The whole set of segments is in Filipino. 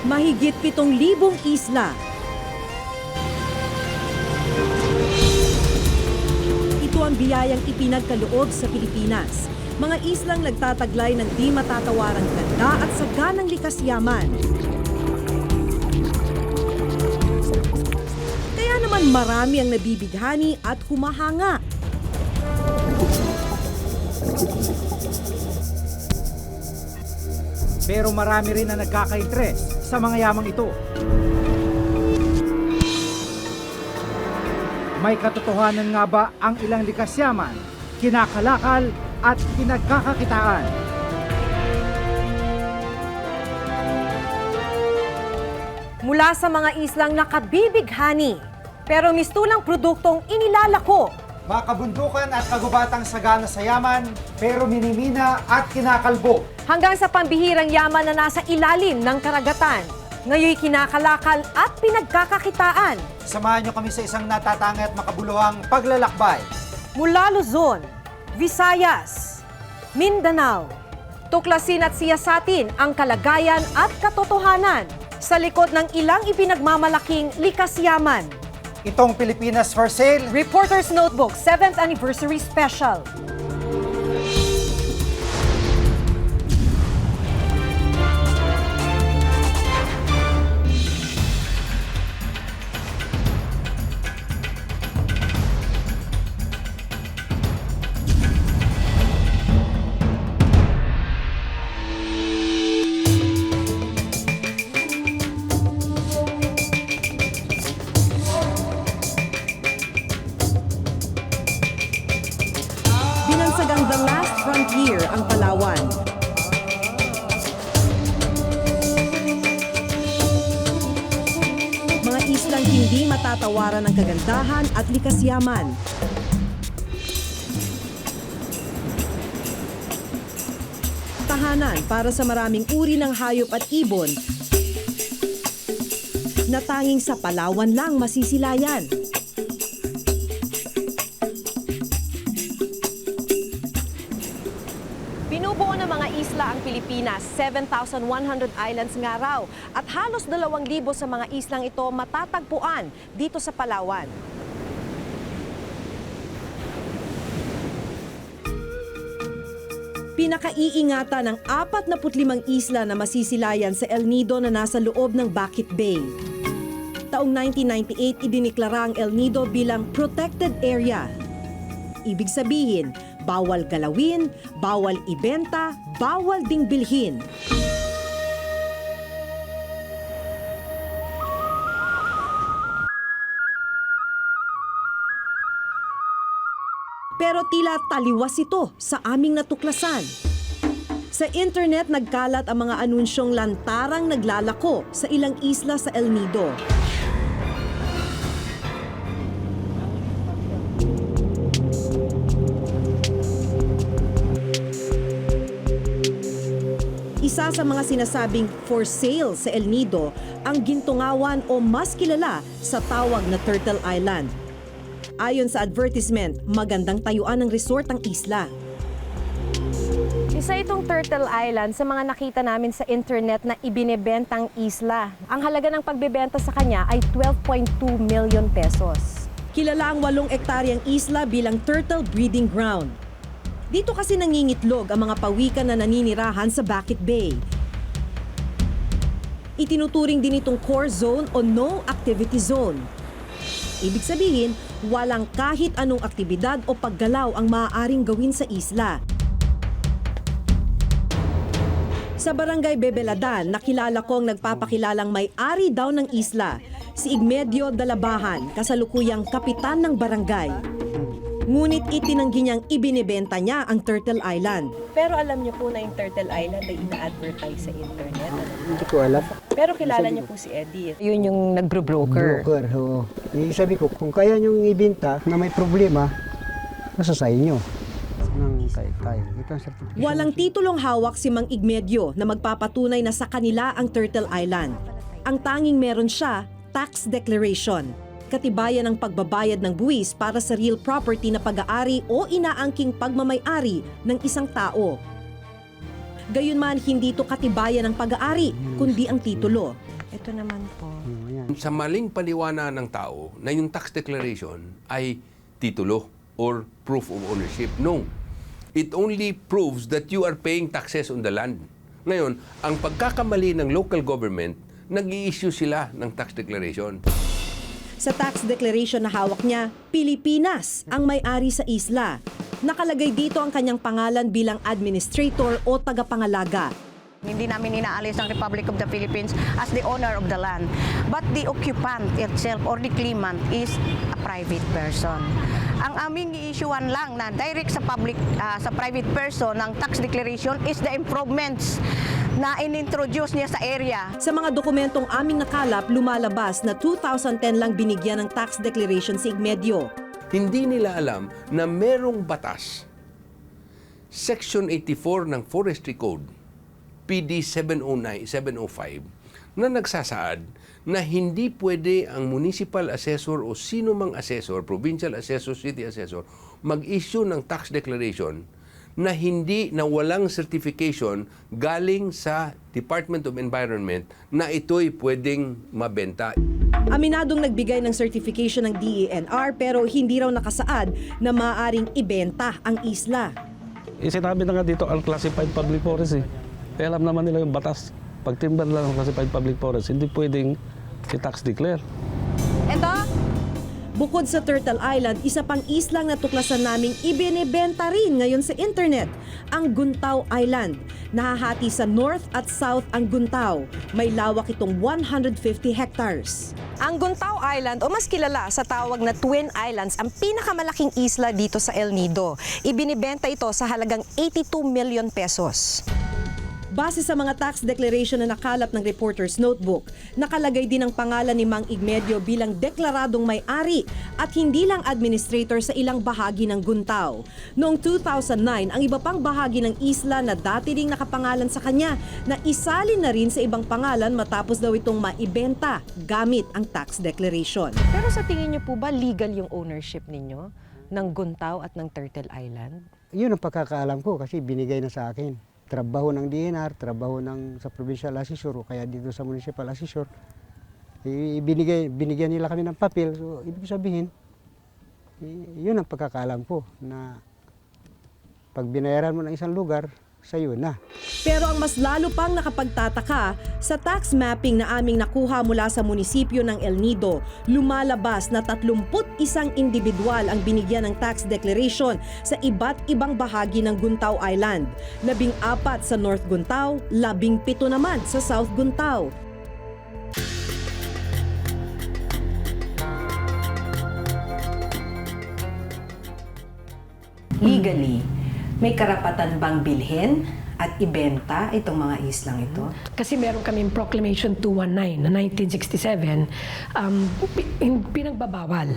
Mahigit 7,000 isla. Ito ang biyayang ipinagkaloob sa Pilipinas. Mga islang nagtataglay ng di matatawarang ganda at saganang likas yaman. Kaya naman marami ang nabibighani at humahanga. Pero marami rin na nagkaka-interes sa mga yamang ito. May katotohanan nga ba ang ilang likas yaman, kinakalakal at pinagkakakitaan? Mula sa mga islang nakabibighani, pero mistulang produktong inilalako. Mga kabundukan at kagubatang sagana sa yaman, pero minimina at kinakalbo. Hanggang sa pambihirang yaman na nasa ilalim ng karagatan. Ngayoy kinakalakal at pinagkakakitaan. Samahan niyo kami sa isang natatangay at makabuluhang paglalakbay. Mula Luzon, Visayas, Mindanao, tuklasin at siyasatin ang kalagayan at katotohanan sa likod ng ilang ipinagmamalaking likas yaman. Itong Pilipinas for Sale. Reporter's Notebook 7th Anniversary Special. Binansagang the last frontier ang Palawan. Mga islang hindi matatawaran ng kagandahan at likas yaman. Tahanan para sa maraming uri ng hayop at ibon na tanging sa Palawan lang masisilayan. Binubuo ng mga isla ang Pilipinas, 7,100 islands nga raw. At halos 2,000 sa mga islang ito matatagpuan dito sa Palawan. Pinakaiingatan ng 45 isla na masisilayan sa El Nido na nasa loob ng Bakit Bay. Taong 1998, idiniklara ang El Nido bilang protected area. Ibig sabihin, bawal galawin, bawal ibenta, bawal ding bilhin. Pero tila taliwas ito sa aming natuklasan. Sa internet, nagkalat ang mga anunsyong lantarang naglalako sa ilang isla sa El Nido. Isa sa mga sinasabing for sale sa El Nido ang Gintungawan o mas kilala sa tawag na Turtle Island. Ayon sa advertisement, magandang tayuan ng resort ang isla. Isa itong Turtle Island sa mga nakita namin sa internet na ibinebentang isla. Ang halaga ng pagbebenta sa kanya ay 12.2 million pesos. Kilala ang 8 ektaryang isla bilang turtle breeding ground. Dito kasi nangingitlog ang mga pawikan na naninirahan sa Bakit Bay. Itinuturing din itong core zone o no activity zone. Ibig sabihin, walang kahit anong aktibidad o paggalaw ang maaaring gawin sa isla. Sa Barangay Bebeladan, nakilala ko ang nagpapakilalang may-ari daw ng isla, si Igmedio Dalabahan, kasalukuyang kapitan ng barangay. Ngunit itinanggi niyang ibinebenta niya ang Turtle Island. Pero alam niyo po na yung Turtle Island ay ina-advertise sa internet. Hindi ko alam. Pero kilala niyo po si Eddie. Yun yung nagro-broker. Broker, oo. Sabi ko, kung kaya niyong ibenta na may problema, nasa sa inyo. Nang kay. Ito ang certification. Walang titulong hawak si Mang Igmedio na magpapatunay na sa kanila ang Turtle Island. Ang tanging meron siya, tax declaration. Katibayan ng pagbabayad ng buwis para sa real property na pag-aari o inaangking pagmamay-ari ng isang tao. Gayunman, hindi ito katibayan ng pag-aari, kundi ang titulo. Ito naman po. Ayan. Sa maling paliwanag ng tao na yung tax declaration ay titulo or proof of ownership. No. It only proves that you are paying taxes on the land. Ngayon, ang pagkakamali ng local government, nag-i-issue sila ng tax declaration. Sa tax declaration na hawak niya, Pilipinas ang may-ari sa isla. Nakalagay dito ang kanyang pangalan bilang administrator o tagapangalaga. Hindi namin inaalis ang Republic of the Philippines as the owner of the land. But the occupant itself or the claimant is a private person. Ang aming i-issuean lang na direct sa sa private person ng tax declaration is the improvements na inintroduce niya sa area. Sa mga dokumentong aming nakalap, lumalabas na 2010 lang binigyan ng tax declaration si Igmedio. Hindi nila alam na merong batas, Section 84 ng Forestry Code, PD 705, na nagsasaad na hindi pwede ang municipal assessor o sino mang assessor, provincial assessor, city assessor, mag-issue ng tax declaration na walang certification galing sa Department of Environment na ito'y pwedeng mabenta. Aminadong nagbigay ng certification ng DENR pero hindi raw nakasaad na maaaring ibenta ang isla. Sinabi na nga dito unclassified public forest eh. Kaya alam naman nila yung batas. Pag timber lang ng classified public forest, hindi pwedeng i-tax declare. Ito, bukod sa Turtle Island, isa pang islang natuklasan naming ibinebenta rin ngayon sa internet, ang Guntao Island. Nahahati sa north at south ang Guntao. May lawak itong 150 hectares. Ang Guntao Island o mas kilala sa tawag na Twin Islands ang pinakamalaking isla dito sa El Nido. Ibinibenta ito sa halagang 82 million pesos. Base sa mga tax declaration na nakalap ng Reporter's Notebook, nakalagay din ang pangalan ni Mang Igmedio bilang deklaradong may-ari at hindi lang administrator sa ilang bahagi ng Guntao. Noong 2009, ang iba pang bahagi ng isla na dati ring nakapangalan sa kanya na isalin na rin sa ibang pangalan matapos daw itong maibenta gamit ang tax declaration. Pero sa tingin niyo po ba legal yung ownership ninyo ng Guntao at ng Turtle Island? Yun ang pagkakaalam ko kasi binigay na sa akin. Trabaho ng DNR, trabaho sa provincial assessor o kaya dito sa municipal assessor. Binigyan nila kami ng papel. So, ibig sabihin, yun ang pagkakaalam ko na pag binayaran mo ng isang lugar, sa'yo na. Pero ang mas lalo pang nakapagtataka, sa tax mapping na aming nakuha mula sa munisipyo ng El Nido, lumalabas na 31 individual ang binigyan ng tax declaration sa iba't ibang bahagi ng Guntao Island. 14 sa North Guntao, 17 naman sa South Guntao. Legally, may karapatan bang bilhin at ibenta itong mga islang ito? Kasi meron kaming Proclamation 219 na 1967, pinagbabawal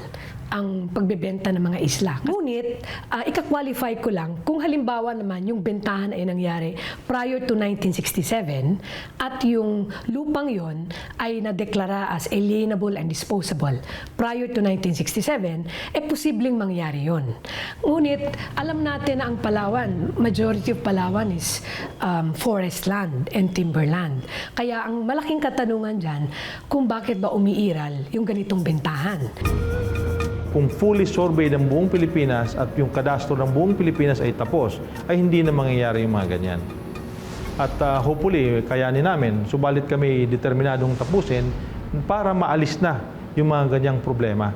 ang pagbebenta ng mga isla. Ngunit, ika-qualify ko lang kung halimbawa naman yung bentahan ay nangyari prior to 1967 at yung lupang yon ay nadeklara as alienable and disposable prior to 1967, posibleng mangyari yon. Ngunit, alam natin na ang Palawan, majority of Palawan is forest land and timberland. Kaya ang malaking katanungan dyan kung bakit ba umiiral yung ganitong bentahan. Kung fully survey ng buong Pilipinas at yung kadastro ng buong Pilipinas ay tapos, ay hindi na mangyayari yung mga ganyan. At hopefully, kayanin namin, subalit kami determinadong tapusin para maalis na yung mga ganyang problema.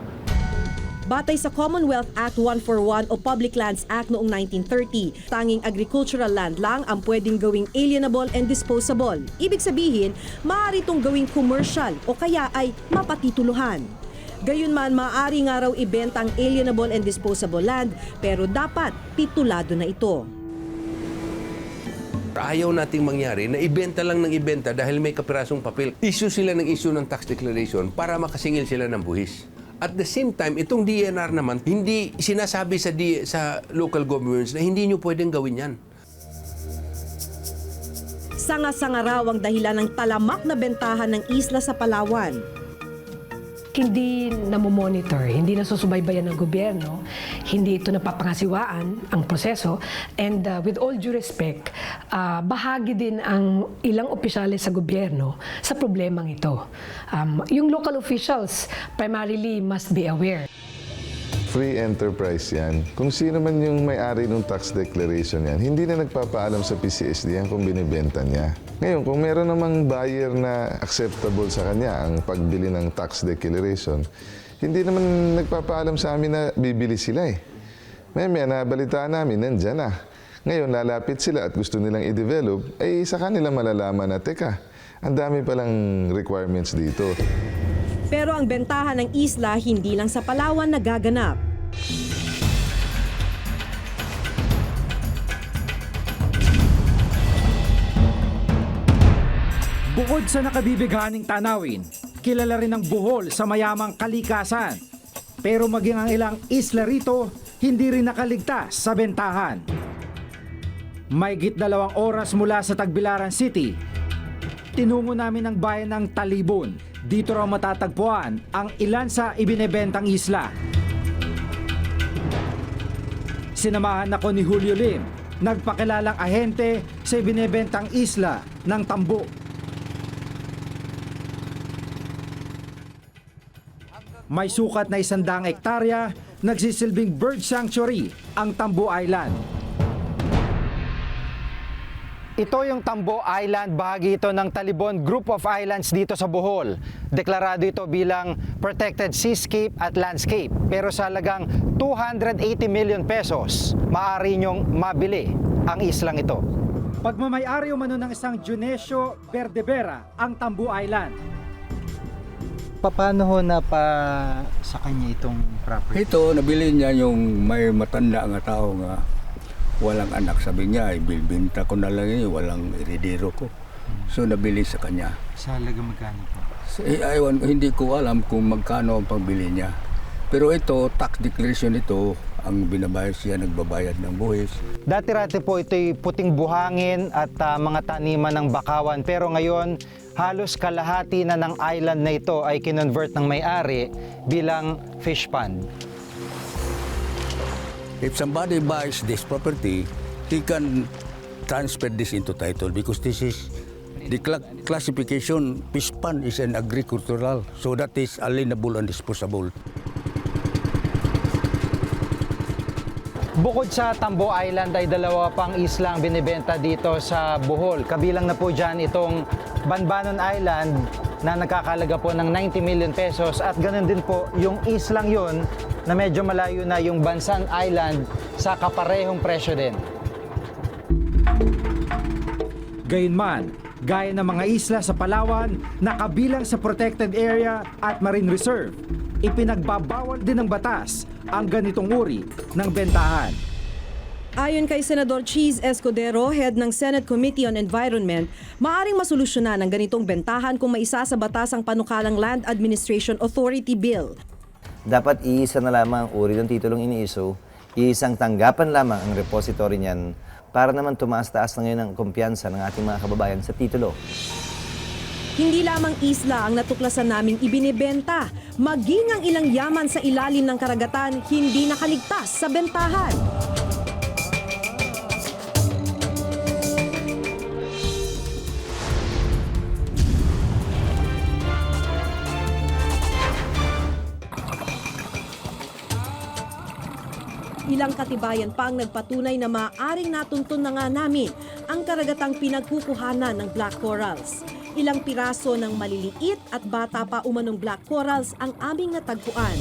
Batay sa Commonwealth Act 141 o Public Lands Act noong 1930, tanging agricultural land lang ang pwedeng gawing alienable and disposable. Ibig sabihin, maaari itong gawing commercial o kaya ay mapatituluhan. Gayunman, maaari nga raw ibenta ang alienable and disposable land, pero dapat titulado na ito. Ayaw nating mangyari na ibenta lang ng ibenta dahil may kapirasong papel. Issue sila ng issue ng tax declaration para makasingil sila ng buhis. At the same time, itong DNR naman, hindi sinasabi sa local governments na hindi nyo pwedeng gawin yan. Sanga-sanga raw ang dahilan ng talamak na bentahan ng isla sa Palawan. hindi namomonitor, hindi nasusubaybayan ng gobyerno, hindi ito napapangasiwaan ang proseso, and with all due respect, bahagi din ang ilang opisyales sa gobyerno sa problemang ito. Yung local officials primarily must be aware. Free enterprise yan. Kung sino man yung may-ari ng tax declaration yan, hindi na nagpapaalam sa PCSD yan kung binibenta niya. Ngayon, kung meron namang buyer na acceptable sa kanya ang pagbili ng tax declaration, hindi naman nagpapaalam sa amin na bibili sila eh. Maya nabalitaan namin, nandyan na. Ngayon, lalapit sila at gusto nilang i-develop, ay sa kanila malalaman na, teka, ang dami palang requirements dito. Pero ang bentahan ng isla hindi lang sa Palawan nagaganap. Bukod sa nakabibighaning tanawin, kilala rin ang Bohol sa mayamang kalikasan. Pero maging ang ilang isla rito, hindi rin nakaligtas sa bentahan. Mahigit 2 oras mula sa Tagbilaran City, tinungo namin ang bayan ng Talibon. Dito raw matatagpuan ang ilan sa ibinebentang isla. Sinamahan ako ni Julio Lim, nagpakilalang ahente sa ibinebentang isla ng Tambo. May sukat na 100 hektarya, nagsisilbing bird sanctuary ang Tambo Island. Ito yung Tambo Island, bahagi ito ng Talibon Group of Islands dito sa Bohol. Deklarado ito bilang Protected Seascape at Landscape. Pero sa halagang 280 million pesos, maaari nyong mabili ang islang ito. Pagmamayari umano ng isang Dionisio Verdevera ang Tambo Island. Paano ho na pa sa kanya itong property? Ito, nabili niya yung may matanda nga tao nga walang anak, sabi niya, ibibinta ko na lang yun, walang iridero ko. So nabili sa kanya. Sa halaga magkano po? Hindi ko alam kung magkano ang pagbili niya. Pero ito, tax declaration ito, ang binabayad siya, nagbabayad ng buhis. Dati-rati po ito'y puting buhangin at mga taniman ng bakawan. Pero ngayon, halos kalahati na ng island na ito ay kinonvert ng may-ari bilang fish pond. If somebody buys this property, he can transfer this into title because this is the classification. Fish pond is an agricultural, so that is alienable and disposable. Bukod sa Tambo Island ay 2 pang islang binibenta dito sa Bohol. Kabilang na po dyan itong Banbanon Island na nagkakalaga po ng 90 million pesos at ganun din po yung islang yun na medyo malayo na yung Bansan Island sa kaparehong presyo din. Gayunman, gaya ng mga isla sa Palawan na kabilang sa protected area at marine reserve, ipinagbabawal din ng batas ang ganitong uri ng bentahan. Ayon kay Senador Cheese Escudero, head ng Senate Committee on Environment, maaring masolusyonan ang ganitong bentahan kung maisa sa batas ang panukalang Land Administration Authority Bill. Dapat iisa na lamang ang uri ng titulong iniiso, iisang tanggapan lamang ang repository niyan para naman tumaas-taas na ngayon ang kumpiyansa ng ating mga kababayan sa titulo. Hindi lamang isla ang natuklasan naming ibinibenta, maging ang ilang yaman sa ilalim ng karagatan hindi nakaligtas sa bentahan. Ilang katibayan pa ang nagpatunay na maaaring natuntun na nga namin ang karagatang pinagkukuhanan ng black corals. Ilang piraso ng maliliit at bata pa umanong black corals ang aming natagpuan.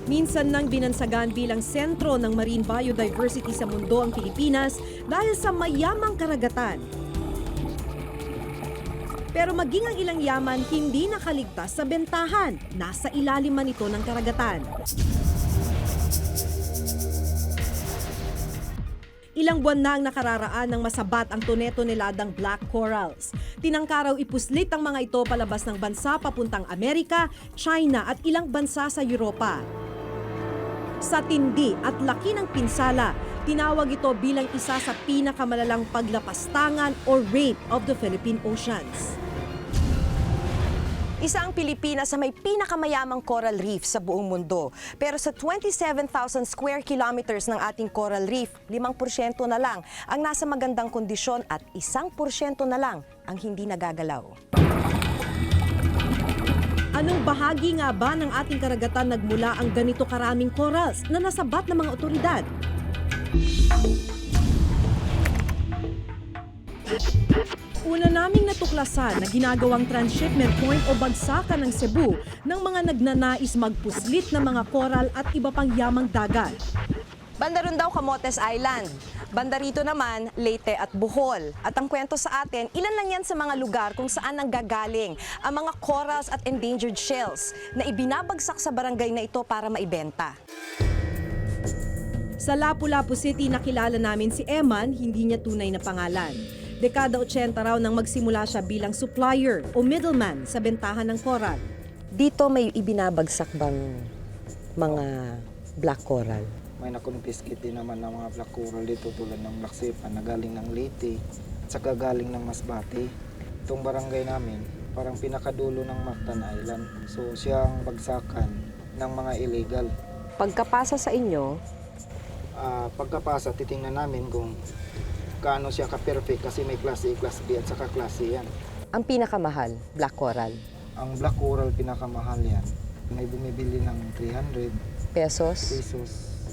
Minsan nang binansagan bilang sentro ng marine biodiversity sa mundo ang Pilipinas dahil sa mayamang karagatan. Pero maging ang ilang yaman hindi nakaligtas sa bentahan, nasa ilalim man ito ng karagatan. Ilang buwan na ang nakararaan ng masabat ang tone-toneladang black corals. Tinangkaraw ipuslit ang mga ito palabas ng bansa papuntang Amerika, China at ilang bansa sa Europa. Sa tindi at laki ng pinsala, tinawag ito bilang isa sa pinakamalalang paglapastangan or rape of the Philippine Oceans. Isa ang Pilipinas sa may pinakamayamang coral reef sa buong mundo. Pero sa 27,000 square kilometers ng ating coral reef, 5% na lang ang nasa magandang kondisyon at 1% na lang ang hindi nagagalaw. Anong bahagi nga ba ng ating karagatan nagmula ang ganito karaming corals na nasabat ng mga otoridad? Una naming natuklasan na ginagawang transshipment point o bagsakan ng Cebu ng mga nagnanais magpuslit ng mga coral at iba pang yamang dagat. Banda ron daw Camotes Island. Banda rito naman, Leyte at Bohol. At ang kwento sa atin, ilan lang yan sa mga lugar kung saan nanggagaling ang mga corals at endangered shells na ibinabagsak sa barangay na ito para maibenta. Sa Lapu-Lapu City, nakilala namin si Eman, hindi niya tunay na pangalan. Dekada 80 raw nang magsimula siya bilang supplier o middleman sa bentahan ng coral. Dito may ibinabagsak bang mga black coral? May nakumpiskit din naman ng mga black coral dito tulad ng Black Sepan na galing ng Leyte at saka galing ng Masbate. Itong barangay namin, parang pinakadulo ng Mactan Island. So siyang bagsakan ng mga illegal. Pagkapasa sa inyo? Pagkapasa, titingnan namin kung kaano siya ka-perfect kasi may klase A, klase B at saka klase yan. Ang pinakamahal, black coral? Ang black coral pinakamahal yan. May bumibili ng 300 pesos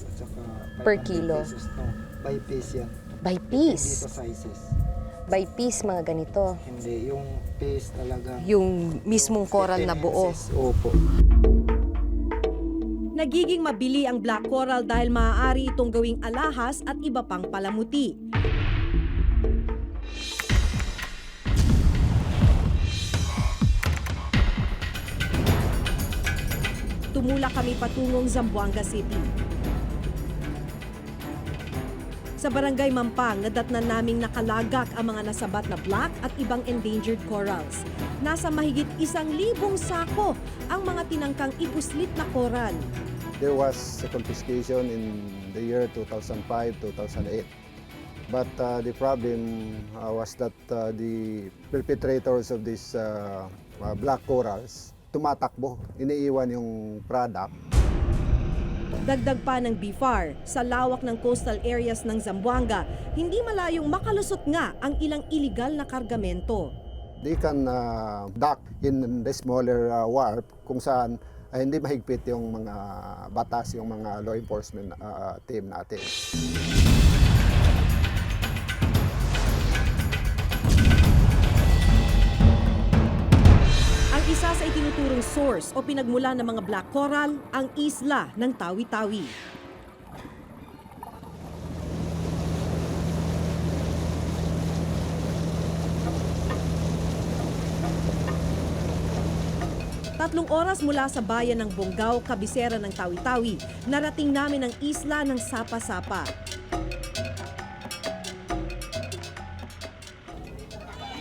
at saka per kilo. Pesos, no, by piece yan. By piece? Hindi sa sizes. By piece mga ganito? Hindi, yung piece talaga. Yung mismong coral na buo? Opo. Nagiging mabili ang black coral dahil maaari itong gawing alahas at iba pang palamuti. Tumulak kami patungong Zamboanga City. Sa Barangay Mampang, nadatnan naming nakalagak ang mga nasabat na black at ibang endangered corals. Nasa mahigit 1,000 sako ang mga tinangkang ipuslit na coral. There was a confiscation in the year 2005-2008. But the problem was that the perpetrators of these black corals tumatakbo, iniiwan yung product. Dagdag pa ng BIFAR, sa lawak ng coastal areas ng Zamboanga, hindi malayong makalusot nga ang ilang illegal na kargamento. They can dock in the smaller wharf kung saan hindi mahigpit yung mga batas, yung mga law enforcement team natin. Isa sa itinuturong source o pinagmula ng mga black coral, ang isla ng Tawi-Tawi. Tatlong oras mula sa bayan ng Bonggao, kabisera ng Tawi-Tawi, narating namin ang isla ng Sapa-Sapa.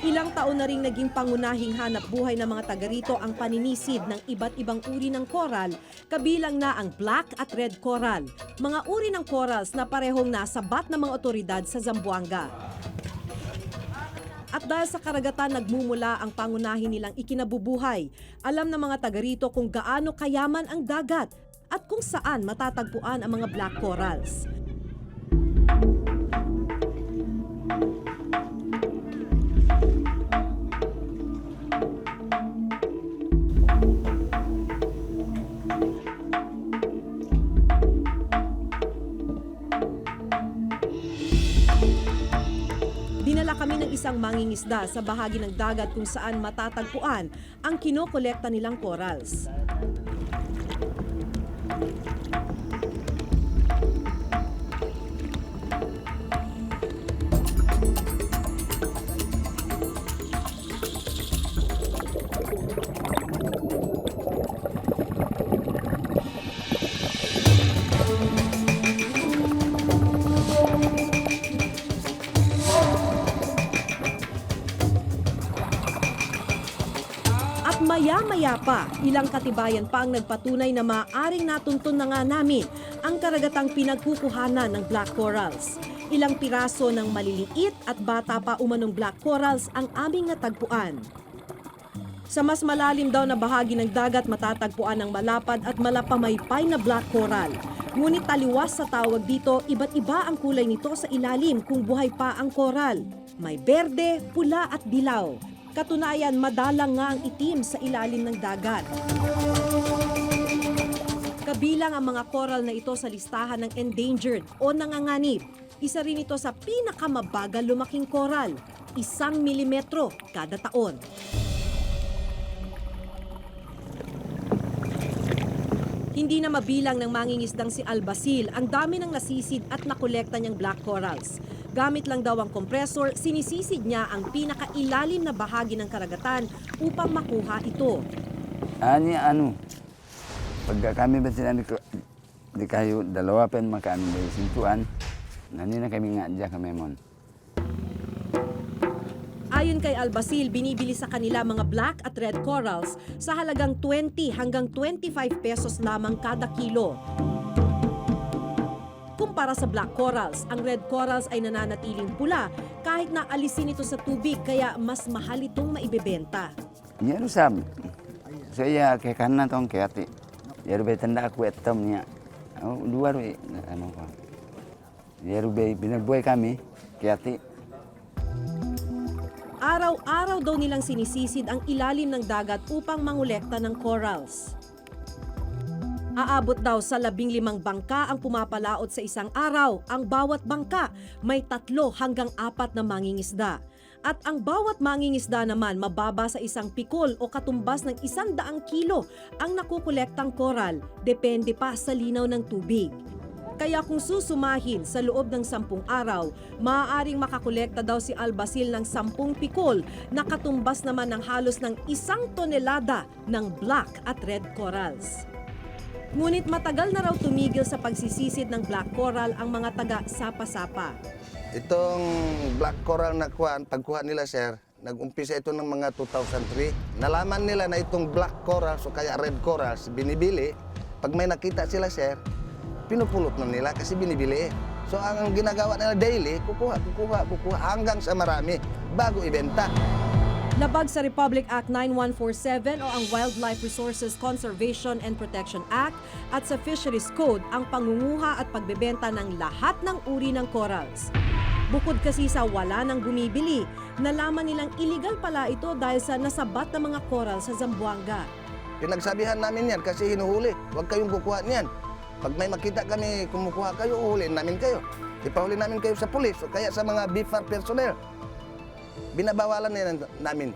Ilang taon na ring naging pangunahing hanap buhay ng mga taga rito ang paninisid ng iba't ibang uri ng coral, kabilang na ang black at red coral, mga uri ng corals na parehong nasabat ng mga otoridad sa Zamboanga. At dahil sa karagatan nagmumula ang pangunahin nilang ikinabubuhay, alam ng mga taga rito kung gaano kayaman ang dagat at kung saan matatagpuan ang mga black corals. Dinala kami ng isang mangingisda sa bahagi ng dagat kung saan matatagpuan ang kinokolekta nilang corals. Mamaya pa, ilang katibayan pa ang nagpatunay na maaaring natuntun na nga namin ang karagatang pinagkukuhanan ng black corals. Ilang piraso ng maliliit at bata pa umanong black corals ang aming natagpuan. Sa mas malalim daw na bahagi ng dagat matatagpuan ang malapad at malapamaypay na black coral. Ngunit taliwas sa tawag dito, iba't iba ang kulay nito sa ilalim kung buhay pa ang coral. May berde, pula at dilaw. Katunayan, madalang nga ang itim sa ilalim ng dagat. Kabilang ang mga coral na ito sa listahan ng endangered o nanganganib. Isa rin ito sa pinakamabagal lumaking coral, 1 milimetro kada taon. Hindi na mabilang ng mangingisdang si Albasil ang dami ng nasisid at nakolekta niyang black corals. Gamit lang daw ang kompresor, sinisisid niya ang pinakailalim na bahagi ng karagatan upang makuha ito. Pagka kami ba di kayo dalawa pa makaan may sintuan, nani na kami nga dyan kami mon. Ayon kay Albasil, binibili sa kanila mga black at red corals sa halagang 20 hanggang 25 pesos lamang kada kilo. Kumpara sa black corals, ang red corals ay nananatiling pula kahit na alisin ito sa tubig kaya mas mahal itong maibebenta. Yaro sab. So iya kay kanan tong kayati. Yaro bay tanda aku etam niya. Luar ano ko. Yaro bay binagbuhay kami kayati. Araw-araw daw nilang sinisisid ang ilalim ng dagat upang mangolekta ng corals. Aabot daw sa 15 bangka ang pumapalaot sa isang araw. Ang bawat bangka may 3 hanggang 4 na mangingisda. At ang bawat mangingisda naman mababa sa isang pikol o katumbas ng 100 kilo ang nakukolektang coral, depende pa sa linaw ng tubig. Kaya kung susumahin sa loob ng 10 araw, maaaring makakolekta daw si Albasil ng 10 pikol na katumbas naman ng halos ng 1 tonelada ng black at red corals. Ngunit matagal na raw tumigil sa pagsisisid ng black coral ang mga taga Sapa-Sapa. Itong black coral na pagkuha nila, sir, nag-umpisa ito ng mga 2003. Nalaman nila na itong black corals o kaya red corals binibili. Pag may nakita sila, sir, pinupulot na nila kasi binibili. So ang ginagawa nila daily, kukuha hanggang sa marami bago ibenta. Labag sa Republic Act 9147 o ang Wildlife Resources Conservation and Protection Act at sa Fisheries Code ang pangunguha at pagbebenta ng lahat ng uri ng corals. Bukod kasi sa wala nang bumibili, nalaman nilang illegal pala ito dahil sa nasabat na mga coral sa Zamboanga. Pinagsabihan namin yan kasi hinuhuli. Huwag kayong kukuha niyan. Pag may makita kami kumukuha kayo, uhuliin namin kayo. Ipahuli namin kayo sa pulis o kaya sa mga BFAR personnel. Binabawalan nila namin.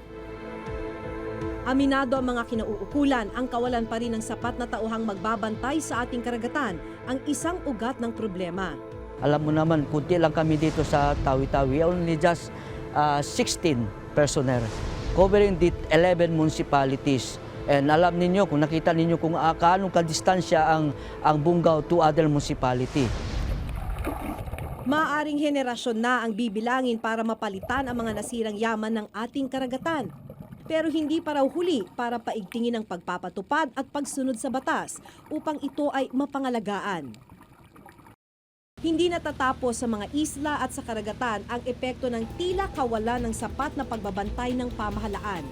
Aminado ang mga kinauukulan, ang kawalan pa rin ng sapat na tauhang magbabantay sa ating karagatan, ang isang ugat ng problema. Alam mo naman, kunti lang kami dito sa Tawi-Tawi. Only just 16 personnel covering the 11 municipalities. And alam ninyo, kung nakita ninyo kung kaanong kadistansya ang Bungaw to other municipality. Maaring henerasyon na ang bibilangin para mapalitan ang mga nasirang yaman ng ating karagatan. Pero hindi pa raw huli para paigtingin ang pagpapatupad at pagsunod sa batas upang ito ay mapangalagaan. Hindi natatapos sa mga isla at sa karagatan ang epekto ng tila kawalan ng sapat na pagbabantay ng pamahalaan.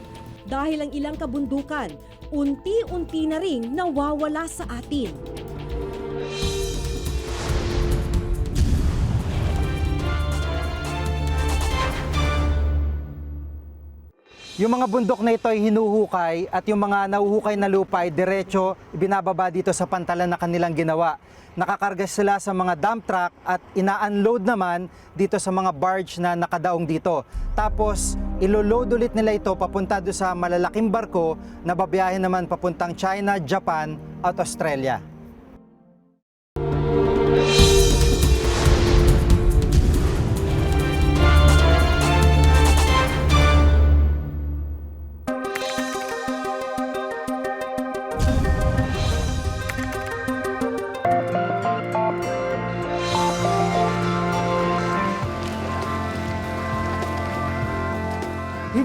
Dahil ang ilang kabundukan, unti-unti na ring nawawala sa atin. Yung mga bundok na ito ay hinuhukay at yung mga nahuhukay na lupa ay diretso ibinababa dito sa pantalan na kanilang ginawa. Nakakarga sila sa mga dump truck at ina-unload naman dito sa mga barge na nakadaong dito. Tapos ilo-load ulit nila ito papunta doon sa malalaking barko na babiyahin naman papuntang China, Japan at Australia.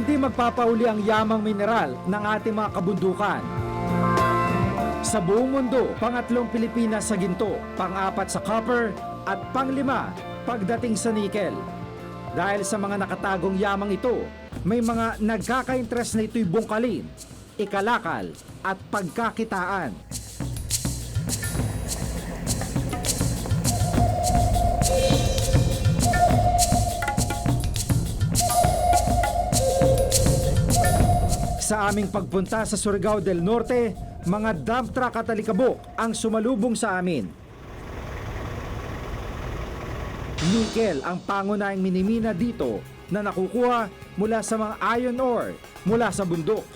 Hindi magpapauli ang yamang mineral ng ating mga kabundukan. Sa buong mundo, pangatlong Pilipinas sa ginto, pang-apat sa copper, at pang-lima pagdating sa nickel. Dahil sa mga nakatagong yamang ito, may mga nagkaka-interest na ito'y bungkalin, ikalakal, at pagkakitaan. Sa aming pagpunta sa Surigao del Norte, mga dump truck at alikabok ang sumalubong sa amin. Nickel ang pangunahing minimina dito na nakukuha mula sa mga iron ore mula sa bundok.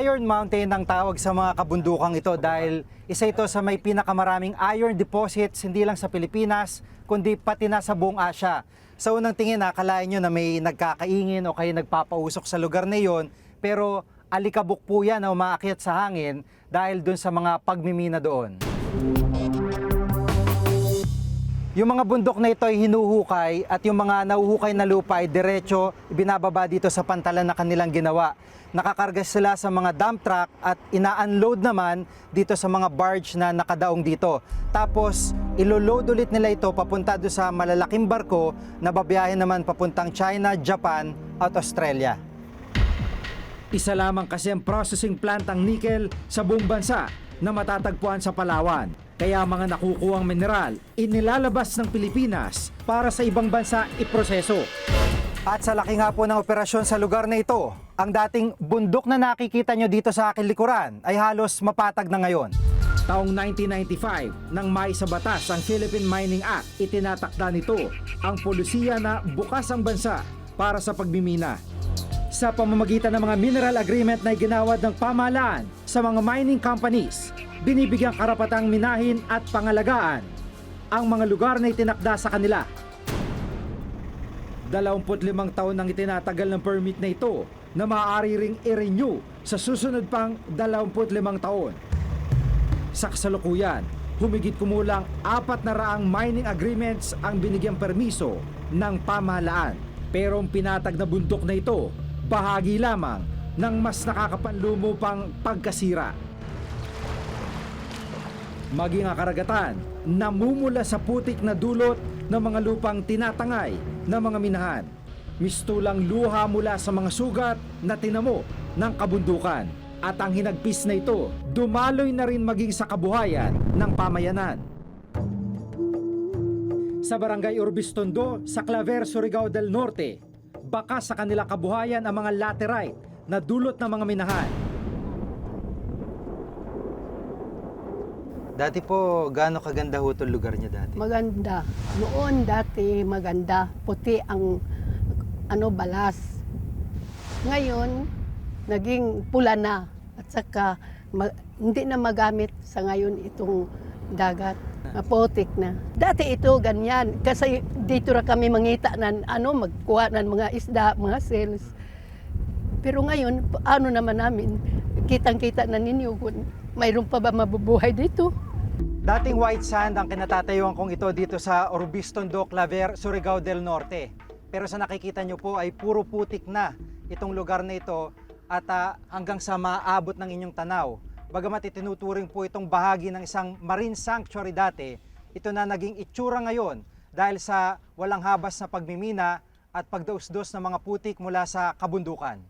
Iron Mountain ang tawag sa mga kabundukang ito dahil isa ito sa may pinakamaraming iron deposits hindi lang sa Pilipinas kundi pati na sa buong Asya. Sa unang tingin, akalain nyo na may nagkakaingin o kayo nagpapausok sa lugar na yon, pero alikabok po yan na umaakyat sa hangin dahil dun sa mga pagmimina doon. Yung mga bundok na ito ay hinuhukay at yung mga nahuhukay na lupa ay diretso ibinababa dito sa pantalan na kanilang ginawa. Nakakarga sila sa mga dump truck at ina-unload naman dito sa mga barge na nakadaong dito. Tapos ilo-load ulit nila ito papunta doon sa malalaking barko na babiyahe naman papuntang China, Japan at Australia. Isa lamang kasi ang processing plant ang nickel sa buong bansa na matatagpuan sa Palawan. Kaya mga nakukuhang mineral inilalabas ng Pilipinas para sa ibang bansa iproseso. At sa laki nga po ng operasyon sa lugar na ito, ang dating bundok na nakikita nyo dito sa aking likuran ay halos mapatag na ngayon. Taong 1995, nang maisa batas ang Philippine Mining Act, itinatakda nito ang polusiya na bukas ang bansa para sa pagmimina. Sa pamamagitan ng mga mineral agreement na iginawad ng pamahalaan sa mga mining companies, binibigyang karapatang minahin at pangalagaan ang mga lugar na itinakda sa kanila. 25 taon nang itinatagal ng permit na ito na maaari ring i-renew sa susunod pang 25 taon. Sa kasalukuyan, humigit kumulang 400 mining agreements ang binigyang permiso ng pamahalaan. Pero ang pinatag na bundok na ito, bahagi lamang ng mas nakakapanlumo pang pagkasira. Maging ang karagatan, namumula sa putik na dulot ng mga lupang tinatangay ng mga minahan. Mistulang luha mula sa mga sugat na tinamo ng kabundukan. At ang hinagpis na ito, dumaloy na rin maging sa kabuhayan ng pamayanan. Sa Barangay Urbistondo, sa Claver, Surigao del Norte, baka sa kanila kabuhayan ang mga laterite na dulot ng mga minahan. Dati po, gaano kaganda ho itong lugar niya dati? Maganda. Noon dati maganda. Puti ang balas. Ngayon, naging pula na. At saka, hindi na magamit sa ngayon itong dagat. Maputik na. Dati ito ganyan. Kasi dito ra kami mangita na magkuha ng mga isda, mga sales. Pero ngayon, naman namin, kitang-kita na ninyo kung mayroon pa ba mabubuhay dito. Dating white sand ang kinatatayuan kong ito dito sa Urbistondo, Claver, Surigao del Norte. Pero sa nakikita nyo po ay puro putik na itong lugar na ito at hanggang sa maabot ng inyong tanaw. Bagamat itinuturing po itong bahagi ng isang marine sanctuary dati, ito na naging itsura ngayon dahil sa walang habas na pagmimina at pagdausdos ng mga putik mula sa kabundukan.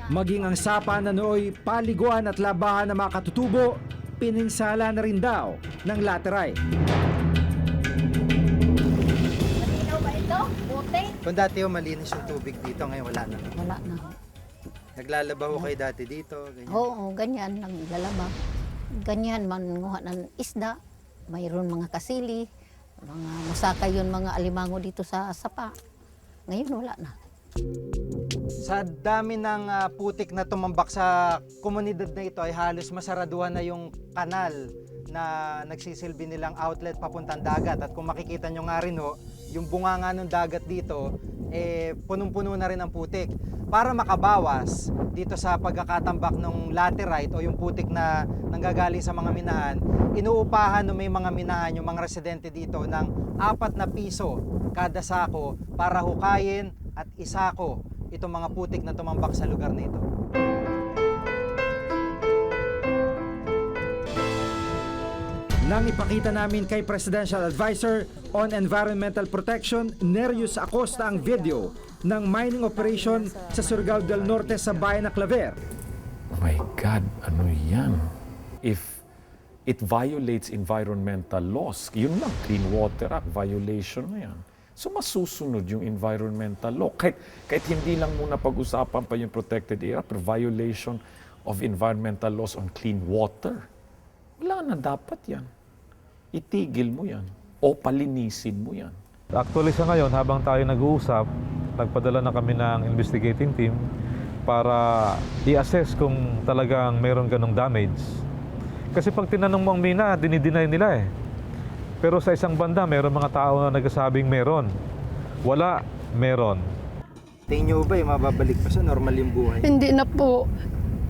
Maging ang sapa na nooy paliguan at labahan ng mga katutubo, pininsala na rin daw ng laterite. Malinaw ba ito? Puti? Kung dati malinis yung tubig dito, ngayon wala na. Wala na. Naglalaba ho kayo dati dito? Ganyan. Oo, ganyan lang lalaba. Ganyan, manguha ng isda, mayroon mga kasili, mga musakay yun, mga alimango dito sa sapa. Ngayon wala na. Sa dami ng putik na tumambak sa komunidad na ito ay halos masaraduhan na yung kanal na nagsisilbi nilang outlet papuntang dagat. At kung makikita nyo nga rin ho, yung bunganga ng dagat dito, punong-puno na rin ang putik. para makabawas dito sa pagkakatambak ng laterite o yung putik na nanggagaling sa mga minahan, inuupahan ng may mga minahan yung mga residente dito ng 4 na piso kada sako para hukayin at isako itong mga putik na tumambak sa lugar na ito. Nang ipakita namin kay Presidential Advisor on Environmental Protection, Nereus Acosta, ang video ng mining operation sa Surigao del Norte sa bayan ng Claver. Oh my God, ano yan? If it violates environmental laws, yun lang, Clean Water Act, violation na yan. So masusunod yung environmental law. Kahit hindi lang muna pag-usapan pa yung protected area, pero violation of environmental laws on clean water. Wala na dapat yan. Itigil mo yan o palinisin mo yan. Actually sa ngayon, habang tayo nag-uusap, nagpadala na kami ng investigating team para i-assess kung talagang mayroon ganong damage. Kasi pag tinanong mo ang mina, dinideny nila eh. Pero sa isang banda, mayroon mga tao na nagsasabing meron. Wala, meron. Tingin nyo ba mababalik pa sa normal yung buhay? Hindi na po.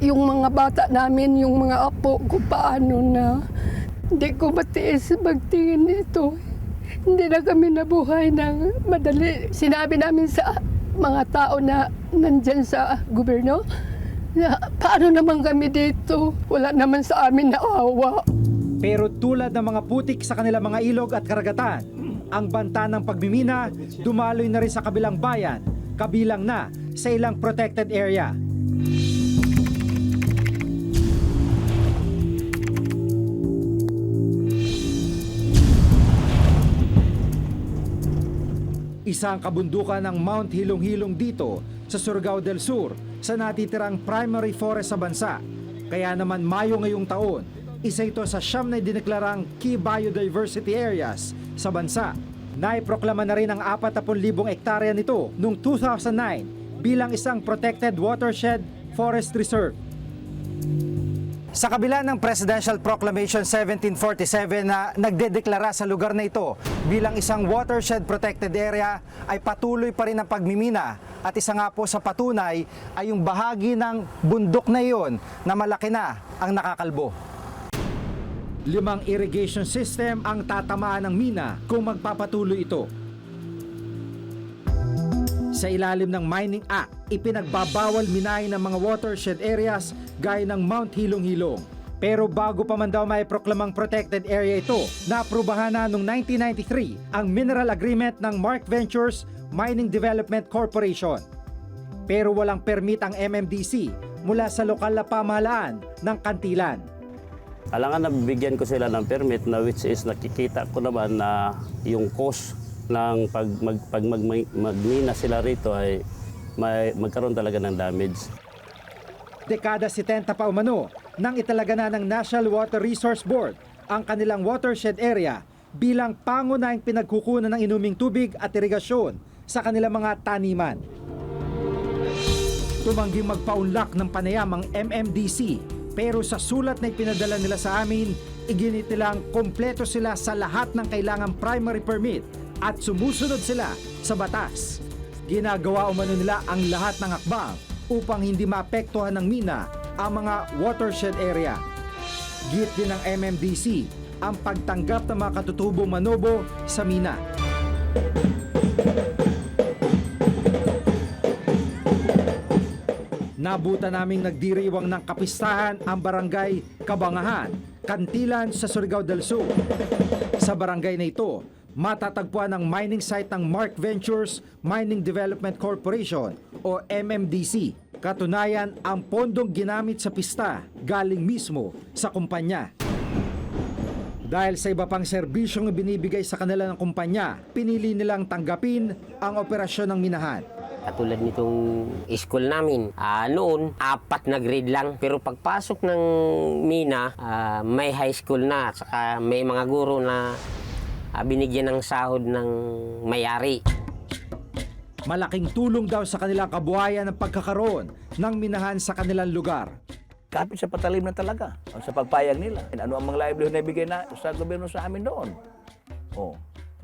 Yung mga bata namin, yung mga apo ko, paano na. Hindi ko matiis magtingin nito. Hindi na kami nabuhay ng madali. Sinabi namin sa mga tao na nandyan sa gobyerno, na paano naman kami dito? Wala naman sa amin na awa. Pero tulad ng mga putik sa kanilang mga ilog at karagatan, ang banta ng pagmimina dumaloy na rin sa kabilang bayan, kabilang na sa ilang protected area. Isang kabundukan ng Mount Hilong-Hilong dito sa Surigao del Sur sa natitirang primary forest sa bansa. Kaya naman Mayo ngayong taon, isa ito sa 9 na dineklarang key biodiversity areas sa bansa. Naiproklama na rin ang 40,000 hektarya nito noong 2009 bilang isang protected watershed forest reserve. Sa kabila ng Presidential Proclamation 1747 na nagdedeklara sa lugar na ito bilang isang watershed protected area, ay patuloy pa rin ang pagmimina. At isa nga po sa patunay ay yung bahagi ng bundok na iyon na malaki na ang nakakalbo. 5 irrigation system ang tatamaan ng mina kung magpapatuloy ito. Sa ilalim ng Mining Act, ipinagbabawal minahin ng mga watershed areas gaya ng Mount Hilong-Hilong. Pero bago pa man daw may proklamang protected area ito, naaprubahan na noong 1993 ang mineral agreement ng Mark Ventures Mining Development Corporation. Pero walang permit ang MMDC mula sa lokal na pamahalaan ng Kantilan. Alangan na bibigyan ko sila ng permit na which is nakikita ko naman na yung cost ng pag magmina sila rito ay magkaroon talaga ng damage. Dekada 70 pa umano nang italaga na ng National Water Resource Board ang kanilang watershed area bilang pangunahing pinagkukunan ng inuming tubig at irigasyon sa kanilang mga taniman. Tumangging magpaunlak ng panayam ang MMDC, pero sa sulat na ipinadala nila sa amin, iginit nilang kompleto sila sa lahat ng kailangang primary permit at sumusunod sila sa batas. Ginagawa umano nila ang lahat ng hakbang upang hindi maapektuhan ng mina ang mga watershed area. Git din ng MMDC ang pagtanggap ng mga katutubong manobo sa mina. Nabuta naming nagdiriwang ng kapistahan ang barangay Kabangahan, Kantilan sa Surigao del Sur. Sa barangay na ito, matatagpuan ang mining site ng Mark Ventures Mining Development Corporation o MMDC. Katunayan, ang pondong ginamit sa pista galing mismo sa kumpanya. Dahil sa iba pang serbisyong binibigay sa kanila ng kumpanya, pinili nilang tanggapin ang operasyon ng minahan. Katulad nitong school namin, noon 4 na grade lang. Pero pagpasok ng mina, may high school na. Saka may mga guro na binigyan ng sahod ng may-ari. Malaking tulong daw sa kanilang kabuhayan ang pagkakaroon ng minahan sa kanilang lugar. Kapit sa patalim na talaga, sa pagpayag nila. Ano ang mga livelihood na ibigay na sa gobyerno sa amin doon?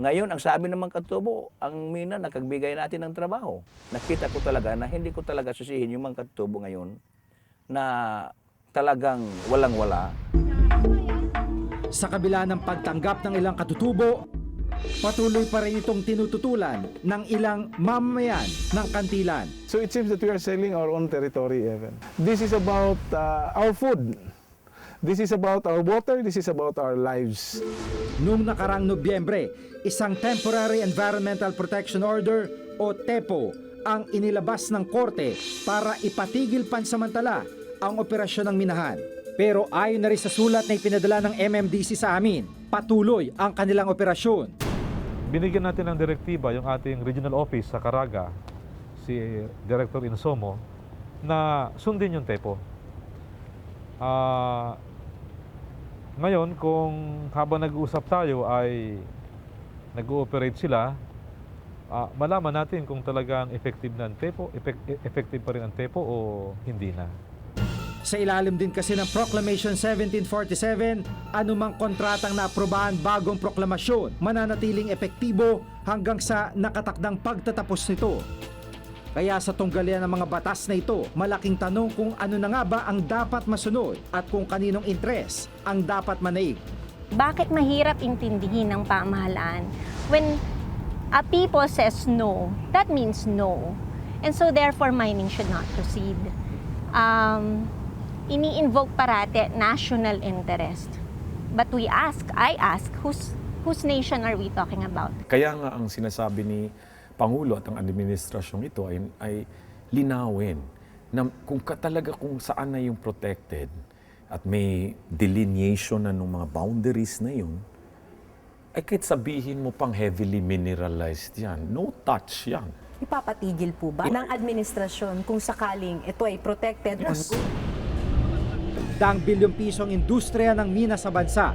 Ngayon, ang sabi ng mga katutubo, ang mina nakagbigay natin ng trabaho. Nakita ko talaga na hindi ko talaga susihin yung mga katutubo ngayon na talagang walang-wala. Sa kabila ng pagtanggap ng ilang katutubo, patuloy pa rin itong tinututulan ng ilang mamamayan ng Kantilan. So it seems that we are selling our own territory even. This is about our food. This is about our water. This is about our lives. Noong nakarang Nobyembre, isang Temporary Environmental Protection Order o TEPO ang inilabas ng korte para ipatigil pansamantala ang operasyon ng minahan. Pero ayon na rin sa sulat na ipinadala ng MMDC sa amin, patuloy ang kanilang operasyon. Binigyan natin ng direktiba yung ating regional office sa Caraga, si Director Insomo, na sundin yung TEPO. Ngayon, kung habang nag-uusap tayo ay nag-ooperate sila, malaman natin kung talagang effective na ang TEPO, effective pa rin ang TEPO o hindi na. Sa ilalim din kasi ng Proclamation 1747, anumang kontratang naaprobahan bagong proklamasyon mananatiling epektibo hanggang sa nakatakdang pagtatapos nito. Kaya sa tunggalian ng mga batas na ito, malaking tanong kung ano na nga ba ang dapat masunod at kung kaninong interes ang dapat manaig. Bakit mahirap intindihin ng pamahalaan? When a people says no, that means no. And so therefore mining should not proceed. Ini-invoke parate national interest. But I ask, whose nation are we talking about? Kaya nga ang sinasabi ni Pangulo at ang administrasyong ito ay linawin na kung saan na yung protected at may delineation na ng mga boundaries na yun, ay kahit sabihin mo pang heavily mineralized yan, no touch yan. Ipapatigil po ba ng administrasyon kung sakaling ito ay protected? Yes. Daang bilyong pisong industriya ng mina sa bansa.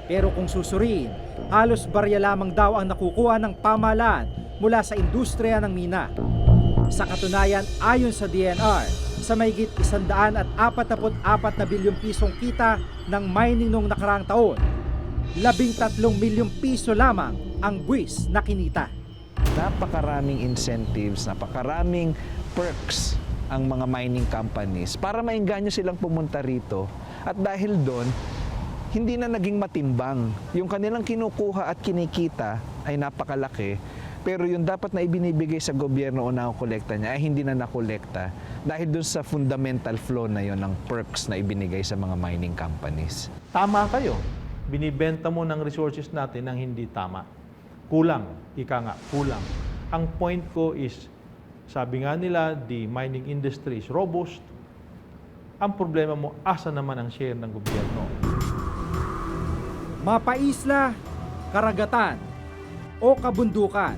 Pero kung susuriin, halos barya lamang daw ang nakukuha ng pamahalaan mula sa industriya ng mina. Sa katunayan, ayon sa DNR, sa mahigit 144 na bilyong pisong kita ng mining noong nakaraang taon, 13 milyong piso lamang ang buwis na kinita. Napakaraming incentives, napakaraming perks ang mga mining companies para maengganyo silang pumunta rito. At dahil doon, hindi na naging matimbang. Yung kanilang kinukuha at kinikita ay napakalaki, pero yung dapat na ibinibigay sa gobyerno o nakukolekta niya ay hindi na nakolekta dahil doon sa fundamental flow na yon ng perks na ibinigay sa mga mining companies. Tama kayo. Binibenta mo ng resources natin ng hindi tama. Kulang. Ika nga, kulang. Ang point ko is, sabi nga nila, the mining industry is robust. Ang problema mo, asa naman ang share ng gobyerno? Mapaisla, karagatan, o kabundukan,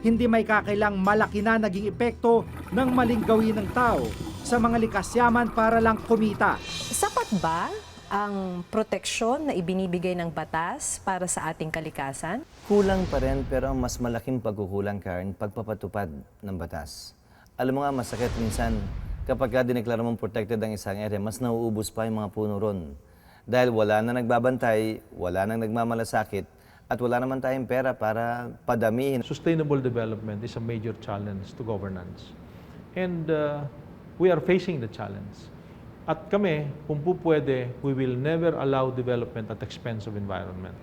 hindi may kakailang malaki na naging epekto ng maling gawin ng tao sa mga likas yaman para lang kumita. Sapat ba ang proteksyon na ibinibigay ng batas para sa ating kalikasan? Kulang pa rin, pero ang mas malaking pagkukulang, Karen, pagpapatupad ng batas. Alam mo nga, masakit minsan kapag dineklara mong protected ang isang area, mas nauubos pa yung mga puno ron. Dahil wala na nagbabantay, wala nang nagmamalasakit, at wala naman tayong pera para padamihin. Sustainable development is a major challenge to governance. And we are facing the challenge. At kami, kung po pwede, we will never allow development at expense of environment.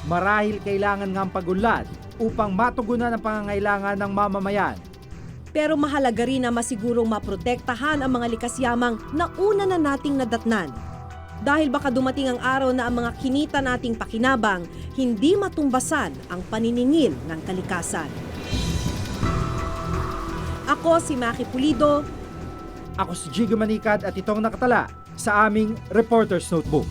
Marahil kailangan ng pagunlad upang matugunan ang pangangailangan ng mamamayan. Pero mahalaga rin na masigurong maprotektahan ang mga likas yamang na una na nating nadatnan. Dahil baka dumating ang araw na ang mga kinita nating pakinabang hindi matumbasan ang paniningil ng kalikasan. Ako si Maki Pulido. Ako si Jigo Manikad at itong nakatala sa aming Reporter's Notebook.